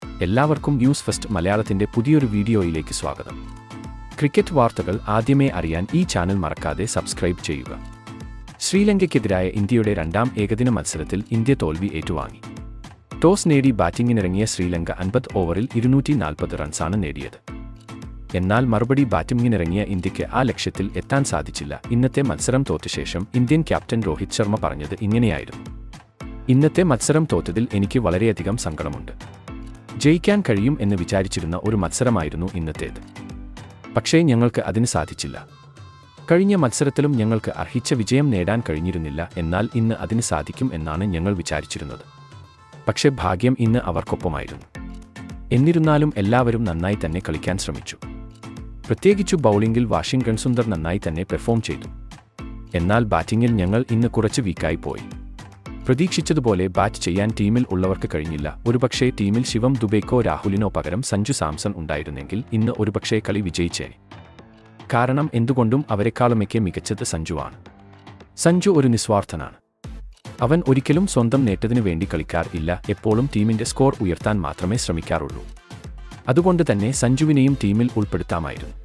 എല്ലാവർക്കും news first മലയാളത്തിന്റെ പുതിയൊരു വീഡിയോയിലേക്ക് സ്വാഗതം. ക്രിക്കറ്റ് വാർത്തകൾ ആദ്യമേ അറിയാൻ ഈ ചാനൽ മറക്കാതെ സബ്സ്ക്രൈബ് ചെയ്യുക. ശ്രീലങ്കയ്ക്കെതിരായ ഇന്ത്യയുടെ രണ്ടാം ഏകദിന മത്സരത്തിൽ ഇന്ത്യ തോൽവി ഏറ്റുവാങ്ങി. ടോസ് നേടി ബാറ്റിംഗിനിറങ്ങിയ ശ്രീലങ്ക 50 ഓവറിൽ 240 റൺസാണ് നേടിയത്. എന്നാൽ മറുപടി ബാറ്റിംഗിനിറങ്ങിയ ഇന്ത്യയ്ക്ക് ആ ലക്ഷ്യത്തിൽ എത്താൻ സാധിച്ചില്ല. ഇന്നത്തെ മത്സരം തോറ്റ ശേഷം ഇന്ത്യൻ ക്യാപ്റ്റൻ രോഹിത് ശർമ്മ പറഞ്ഞത് ഇങ്ങനെയായിരുന്നു: ഇന്നത്തെ മത്സരം തോറ്റതിൽ എനിക്ക് വളരെയധികം സങ്കടമുണ്ട്. ജയിക്കാൻ കഴിയും എന്ന് വിചാരിച്ചിരുന്ന ഒരു മത്സരമായിരുന്നു ഇന്നത്തേത്. പക്ഷേ ഞങ്ങൾക്ക് അതിന് സാധിച്ചില്ല. കഴിഞ്ഞ മത്സരത്തിലും ഞങ്ങൾക്ക് അർഹിച്ച വിജയം നേടാൻ കഴിഞ്ഞിരുന്നില്ല. എന്നാൽ ഇന്ന് അതിന് സാധിക്കും എന്നാണ് ഞങ്ങൾ വിചാരിച്ചിരുന്നത്. പക്ഷേ ഭാഗ്യം ഇന്ന് അവർക്കൊപ്പമായിരുന്നു. എന്നിരുന്നാലും എല്ലാവരും നന്നായി തന്നെ കളിക്കാൻ ശ്രമിച്ചു. പ്രത്യേകിച്ചു ബൗളിംഗിൽ വാഷിംഗ്ടൺ സുന്ദർ നന്നായി തന്നെ പെർഫോം ചെയ്തു. എന്നാൽ ബാറ്റിംഗിൽ ഞങ്ങൾ ഇന്ന് കുറച്ച് വീക്കായി പോയി. പ്രതീക്ഷിച്ചതുപോലെ ബാറ്റ് ചെയ്യാൻ ടീമിൽ ഉള്ളവർക്ക് കഴിഞ്ഞില്ല. ഒരുപക്ഷേ ടീമിൽ ശിവം ദുബേക്കോ രാഹുലിനോ പകരം സഞ്ജു സാംസൺ ഉണ്ടായിരുന്നെങ്കിൽ ഇന്ന് ഒരുപക്ഷേ കളി വിജയിച്ചേനെ. കാരണം എന്തുകൊണ്ടും അവരെക്കാളുമൊക്കെ മികച്ചത് സഞ്ജുവാണ്. സഞ്ജു ഒരു നിസ്വാർത്ഥനാണ്. അവൻ ഒരിക്കലും സ്വന്തം നേട്ടത്തിനു വേണ്ടി കളിക്കാറില്ല. എപ്പോഴും ടീമിന്റെ സ്കോർ ഉയർത്താൻ മാത്രമേ ശ്രമിക്കാറുള്ളൂ. അതുകൊണ്ട് തന്നെ സഞ്ജുവിനെയും ടീമിൽ ഉൾപ്പെടുത്താമായിരുന്നു.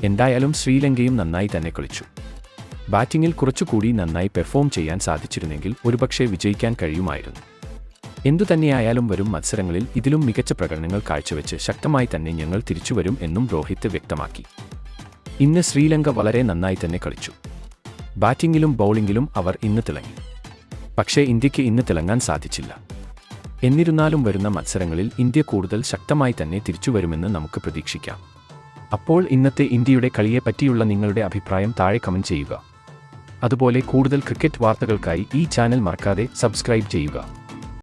എന്തായാലും ശ്രീലങ്കയും നന്നായി തന്നെ കളിച്ചു. ബാറ്റിംഗിൽ കുറച്ചുകൂടി നന്നായി പെർഫോം ചെയ്യാൻ സാധിച്ചിരുന്നെങ്കിൽ ഒരുപക്ഷേ വിജയിക്കാൻ കഴിയുമായിരുന്നു. എന്തുതന്നെയായാലും വരും മത്സരങ്ങളിൽ ഇതിലും മികച്ച പ്രകടനങ്ങൾ കാഴ്ചവെച്ച് ശക്തമായി തന്നെ ഞങ്ങൾ തിരിച്ചുവരും എന്നും രോഹിത് വ്യക്തമാക്കി. ഇന്ന് ശ്രീലങ്ക വളരെ നന്നായി തന്നെ കളിച്ചു. ബാറ്റിംഗിലും ബൗളിംഗിലും അവർ ഇന്ന് തിളങ്ങി. പക്ഷേ ഇന്ത്യക്ക് ഇന്ന് തിളങ്ങാൻ സാധിച്ചില്ല. എന്നിരുന്നാലും വരുന്ന മത്സരങ്ങളിൽ ഇന്ത്യ കൂടുതൽ ശക്തമായി തന്നെ തിരിച്ചുവരുമെന്ന് നമുക്ക് പ്രതീക്ഷിക്കാം. അപ്പോൾ ഇന്നത്തെ ഇന്ത്യയുടെ കളിയെപ്പറ്റിയുള്ള നിങ്ങളുടെ അഭിപ്രായം താഴെ കമന്റ് ചെയ്യുക. അതുപോലെ കൂടുതൽ ക്രിക്കറ്റ് വാർത്തകൾക്കായി ഈ ചാനൽ മറക്കാതെ സബ്സ്ക്രൈബ് ചെയ്യുക.